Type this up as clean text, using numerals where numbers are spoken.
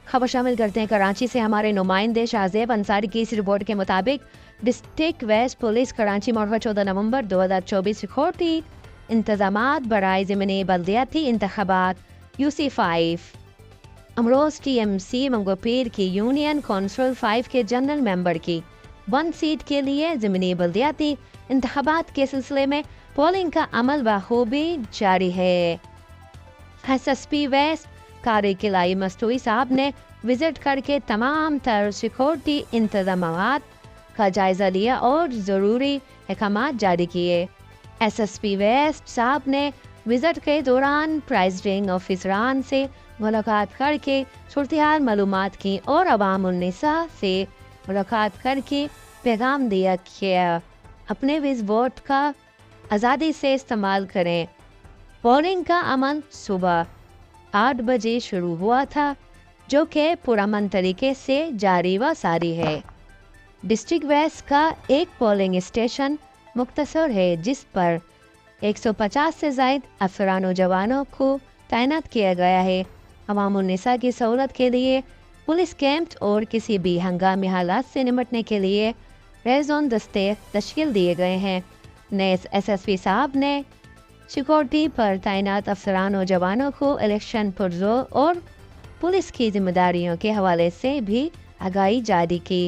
खबर शामिल करते हैं कराची से। हमारे नुमाइंदे शाहजेब अंसारी की इस रिपोर्ट के मुताबिक डिस्ट्रिक्ट वेस्ट पुलिस कराची मौका 14 नवंबर 2024 रिकॉर्डी इंतजामात बराए ज़िमनी बल्दियाती इंतखाबात UC5 अमरोज TMC मंगोपीर की यूनियन काउंसिल 5 के जनरल मेंबर की 1 सीट के लिए ज़िमनी बल्दियाती इंतखाबात के सिलसिले में पोलिंग का अमल बखूबी जारी है। SSP वेस्ट कारी किलाई मस्तूरी साहब ने विजिट करके तमाम तर सिक्योरिटी इंतजामात का जायजा लिया और ज़रूरी अहकामात जारी किए। SSP वेस्ट साहब ने विजिट के दौरान प्राइजिंग ऑफिसरान से मुलाकात करके सूरत-ए-हाल मालूमात की और अवामुन्निसा से मुलाकात करके पैगाम दिया कि अपने इस वोट का आज़ादी से इस्तेमाल करें। पोलिंग का अमल सुबह 8 बजे शुरू हुआ था, जो कि पुरअमन तरीके से जारी व सारी है। डिस्ट्रिक्ट वेस्ट का एक पोलिंग स्टेशन मुख्तसर है, जिस पर 150 से ज़ायद अफसरान व जवानों को तैनात किया गया है। अवामुन्निसा की सहूलत के लिए पुलिस कैंप और किसी भी हंगामी हालात से निपटने के लिए रेड जोन दस्ते तश्कील दिए गए हैं। नए SSP साहब ने सिक्योरिटी पर तैनात अफसरान और जवानों को इलेक्शन पुरजोर और पुलिस की जिम्मेदारियों के हवाले से भी आगाही जारी की।